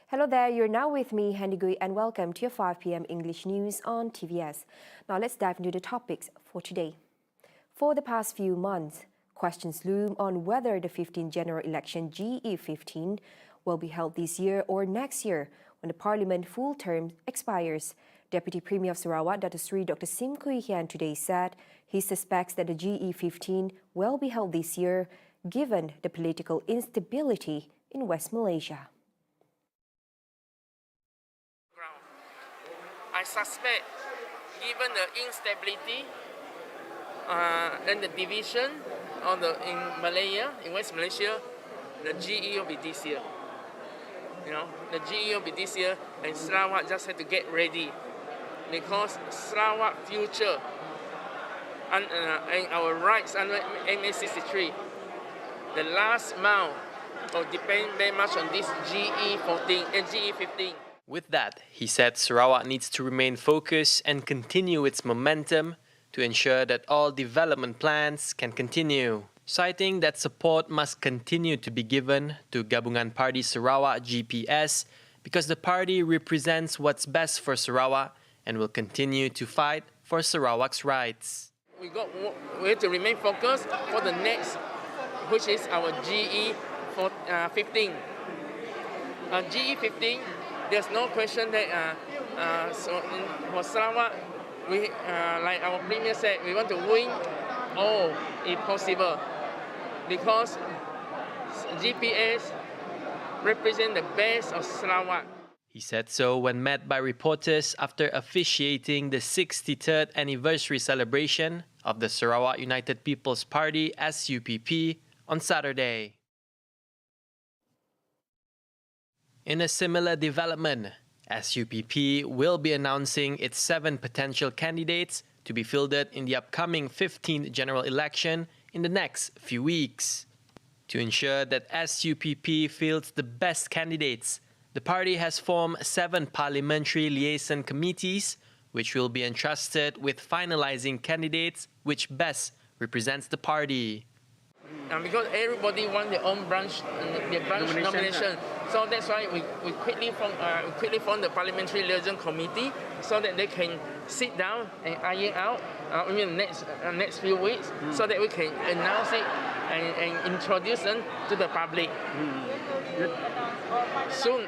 Hello there, you're now with me, Handy Gui, and welcome to your 5 p.m. English news on TVS. Now let's dive into the topics for today. For the past few months, questions loom on whether the 15th general election GE15 will be held this year or next year when the parliament full term expires. Deputy Premier of Sarawak, Dr. Sim Kui Hian, today said he suspects that the GE15 will be held this year given the political instability in West Malaysia. I suspect, given the instability and the division in Malaya, in West Malaysia, the GE will be this year. The GE will be this year, and Sarawak just have to get ready, because Sarawak future and our rights under MA63, the last mile will depend very much on this GE15. With that, he said Sarawak needs to remain focused and continue its momentum to ensure that all development plans can continue, citing that support must continue to be given to Gabungan Party Sarawak GPS because the party represents what's best for Sarawak and will continue to fight for Sarawak's rights. We have to remain focused for the next, which is our GE15. GE15. There's no question that for Sarawak, we, like our Premier said, we want to win all if possible, because GPS represent the best of Sarawak. He said so when met by reporters after officiating the 63rd anniversary celebration of the Sarawak United People's Party SUPP on Saturday. In a similar development, SUPP will be announcing its 7 potential candidates to be fielded in the upcoming 15th general election in the next few weeks. To ensure that SUPP fields the best candidates, the party has formed 7 parliamentary liaison committees, which will be entrusted with finalizing candidates which best represents the party. Because everybody wants their own branch nomination. So that's why we quickly formed the Parliamentary Liaison Committee so that they can sit down and iron out in the next few weeks so that we can announce it and introduce them to the public soon.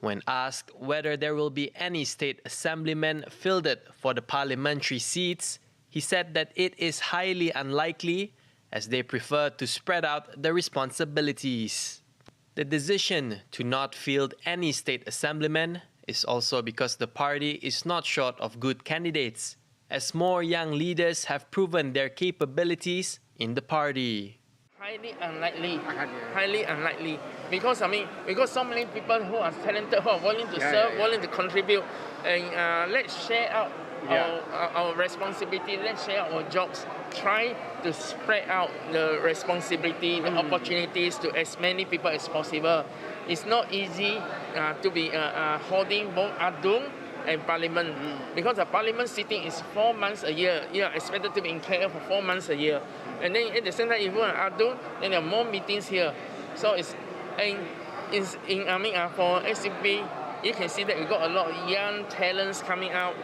When asked whether there will be any state assemblymen fielded for the parliamentary seats, he said that it is highly unlikely as they prefer to spread out the responsibilities. The decision to not field any state assemblymen is also because the party is not short of good candidates, as more young leaders have proven their capabilities in the party. Highly unlikely. Because so many people who are talented, who are willing to serve, willing to contribute, and let's share out our responsibility, let's share our jobs. Try to spread out the responsibility, the opportunities to as many people as possible. It's not easy to be holding both Adung and Parliament, because the Parliament sitting is 4 months a year. You are expected to be in KL for 4 months a year. And then at the same time, if you want Adung, then there are more meetings here. So for SUP, you can see that we got a lot of young talents coming out.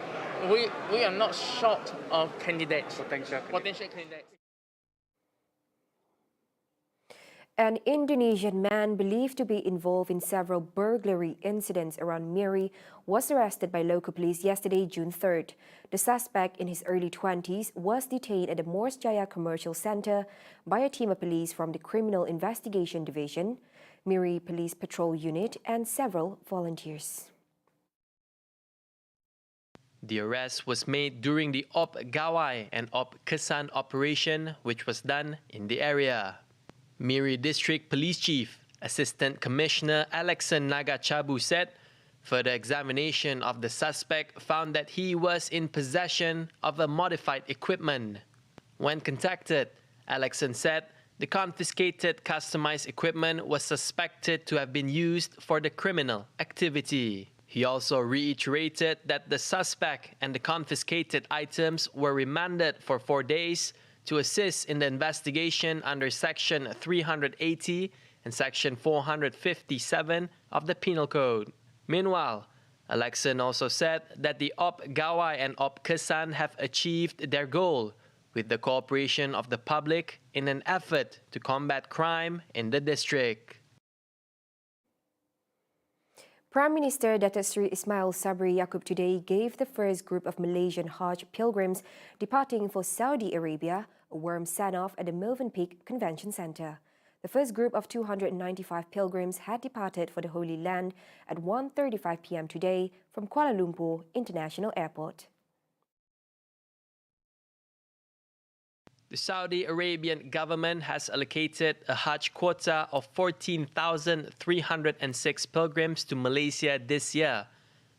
We are not short of candidates, potential candidates. An Indonesian man believed to be involved in several burglary incidents around Miri was arrested by local police yesterday, June 3rd. The suspect, in his early 20s, was detained at the Morse Jaya Commercial Center by a team of police from the Criminal Investigation Division, Miri Police Patrol Unit, and several volunteers. The arrest was made during the Op Gawai and Op Kesan operation, which was done in the area. Miri District Police Chief, Assistant Commissioner Alexan Nagachabu said further examination of the suspect found that he was in possession of a modified equipment. When contacted, Alexan said the confiscated customized equipment was suspected to have been used for the criminal activity. He also reiterated that the suspect and the confiscated items were remanded for 4 days to assist in the investigation under Section 380 and Section 457 of the Penal Code. Meanwhile, Alexan also said that the Op Gawai and Op Kesan have achieved their goal with the cooperation of the public in an effort to combat crime in the district. Prime Minister Datuk Seri Ismail Sabri Yaakob today gave the first group of Malaysian Hajj pilgrims departing for Saudi Arabia a warm send-off at the Mövenpick Convention Centre. The first group of 295 pilgrims had departed for the Holy Land at 1:35 p.m. today from Kuala Lumpur International Airport. The Saudi Arabian government has allocated a Hajj quota of 14,306 pilgrims to Malaysia this year.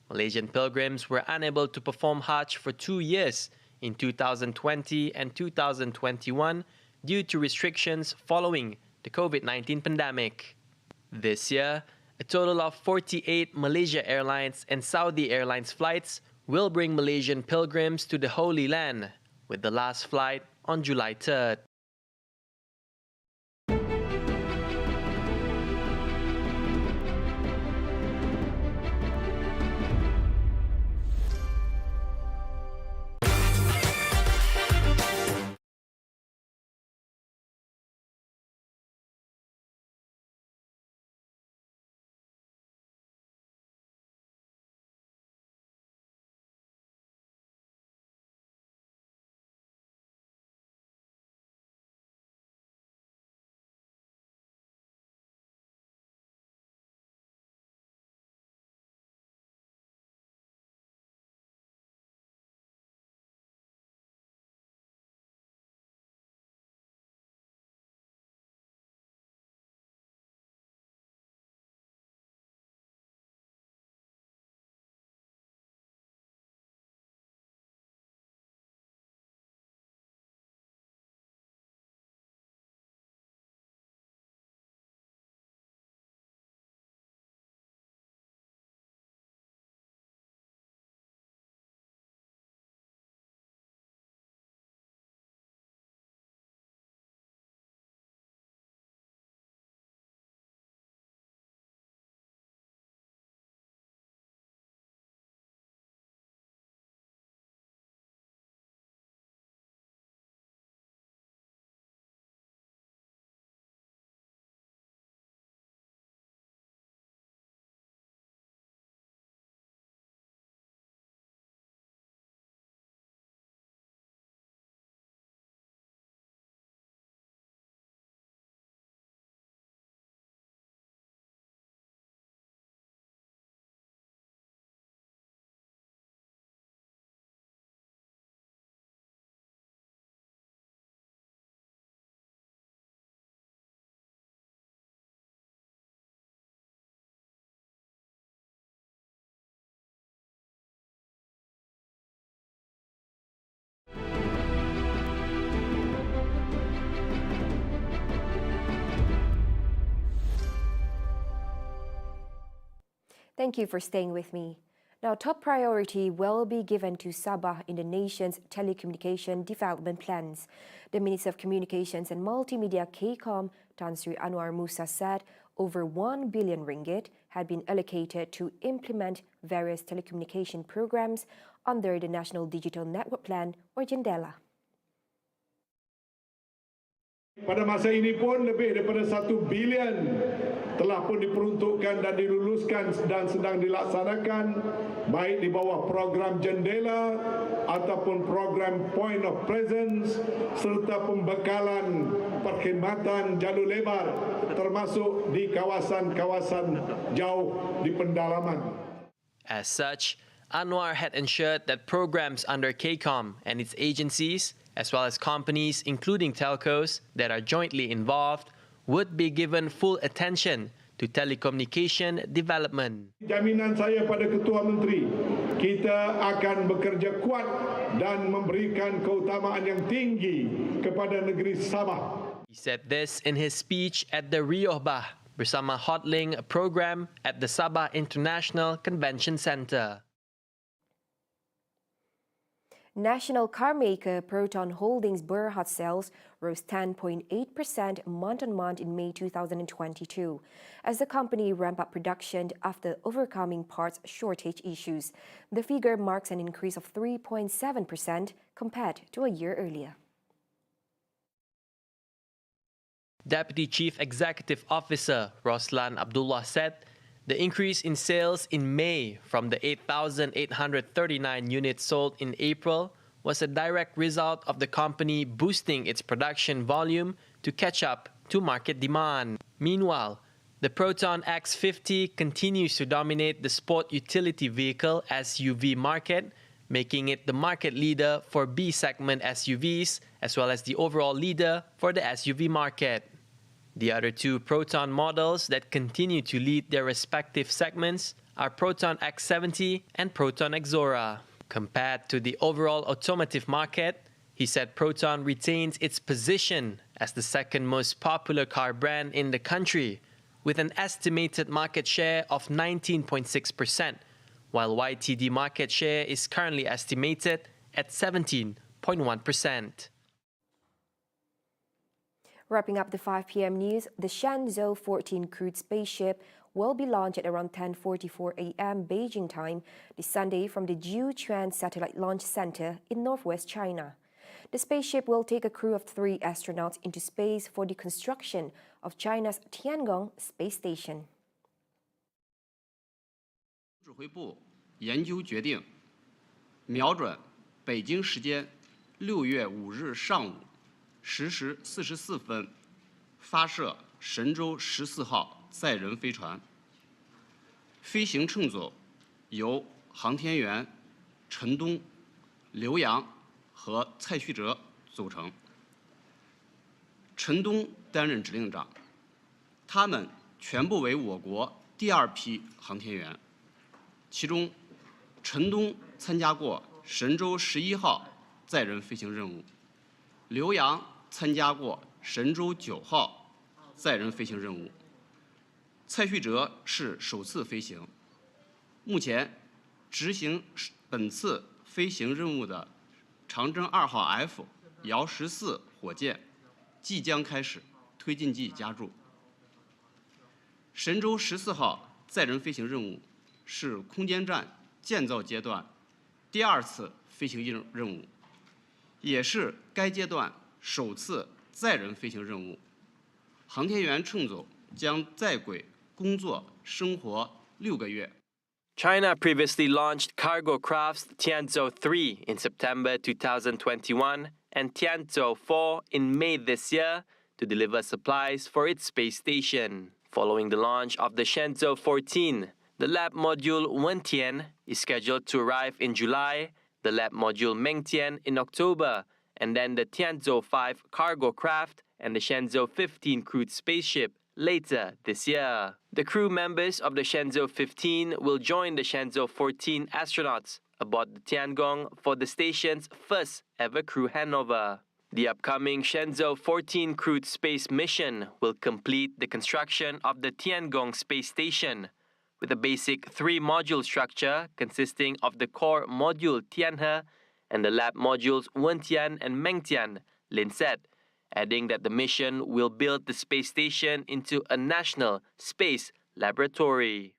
Malaysian pilgrims were unable to perform Hajj for 2 years in 2020 and 2021 due to restrictions following the COVID-19 pandemic. This year, a total of 48 Malaysia Airlines and Saudi Airlines flights will bring Malaysian pilgrims to the Holy Land, with the last flight on July 3rd. Thank you for staying with me. Now, top priority will be given to Sabah in the nation's telecommunication development plans. The Minister of Communications and Multimedia KCOM, Tan Sri Anwar Musa, said over 1 billion ringgit had been allocated to implement various telecommunication programs under the National Digital Network Plan or JENDELA. Pada masa ini pun lebih daripada 1 bilion telah pun diperuntukkan dan diluluskan dan sedang dilaksanakan baik di bawah program JENDELA ataupun program Point of Presence serta pembekalan perkhidmatan jalur lebar termasuk di kawasan-kawasan jauh di pendalaman. As such, Anwar had ensured that programs under KCOM and its agencies, as well as companies including telcos that are jointly involved, would be given full attention to telecommunication development. Jaminan saya pada Ketua Menteri, kita akan bekerja kuat dan memberikan keutamaan yang tinggi kepada negeri Sabah. He said this in his speech at the Riohbah bersama Hotlink program at the Sabah International Convention Center. National car maker Proton Holdings Berhad sales rose 10.8% month-on-month in May 2022 as the company ramped up production after overcoming parts shortage issues. The figure marks an increase of 3.7% compared to a year earlier. Deputy Chief Executive Officer Roslan Abdullah said the increase in sales in May from the 8,839 units sold in April was a direct result of the company boosting its production volume to catch up to market demand. Meanwhile, the Proton X50 continues to dominate the sport utility vehicle SUV market, making it the market leader for B-segment SUVs as well as the overall leader for the SUV market. The other two Proton models that continue to lead their respective segments are Proton X70 and Proton Exora. Compared to the overall automotive market, he said Proton retains its position as the second most popular car brand in the country, with an estimated market share of 19.6%, while YTD market share is currently estimated at 17.1%. Wrapping up the 5 p.m. news, the Shenzhou 14 crewed spaceship will be launched at around 10:44 a.m. Beijing time this Sunday from the Jiuquan Satellite Launch Center in northwest China. The spaceship will take a crew of 3 astronauts into space for the construction of China's Tiangong space station. 指挥部研究决定，瞄准北京时间6月5日上午10时44分，发射神舟14号载人飞船。飞行乘组由航天员陈冬、刘洋和蔡旭哲组成。陈冬担任指令长，他们全部为我国第2批航天员。其中，陈冬参加过神舟11号载人飞行任务，刘洋参加过神舟9号载人飞行任务，蔡旭哲是首次飞行。目前，执行本次飞行任务的长征2号 F 遥14火箭即将开始推进剂加注。神舟14号载人飞行任务是空间站建造阶段第2次飞行任务，也是该阶段首次载人飞行任务。航天员乘组将在轨工作生活6个月。 China previously launched cargo crafts Tianzhou 3 in September 2021 and Tianzhou 4 in May this year to deliver supplies for its space station. Following the launch of the Shenzhou 14, the lab module Wentian is scheduled to arrive in July, the lab module Mengtian in October, and then the Tianzhou 5 cargo craft and the Shenzhou 15 crewed spaceship later this year. The crew members of the Shenzhou 15 will join the Shenzhou 14 astronauts aboard the Tiangong for the station's first ever crew handover. The upcoming Shenzhou 14 crewed space mission will complete the construction of the Tiangong space station with a basic 3-module structure consisting of the core module Tianhe and the lab modules Wentian and Mengtian, Lin said, adding that the mission will build the space station into a national space laboratory.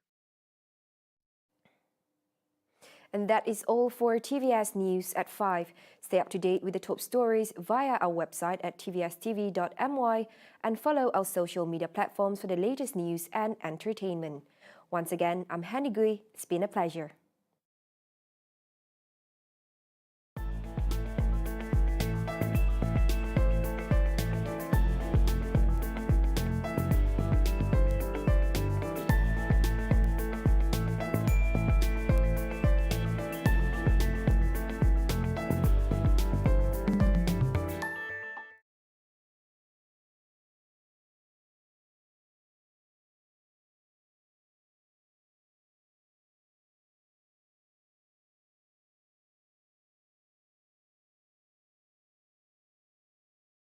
And that is all for TVS News at 5. Stay up to date with the top stories via our website at TVSTVMY and follow our social media platforms for the latest news and entertainment. Once again, I'm Hanny Gui. It's been a pleasure.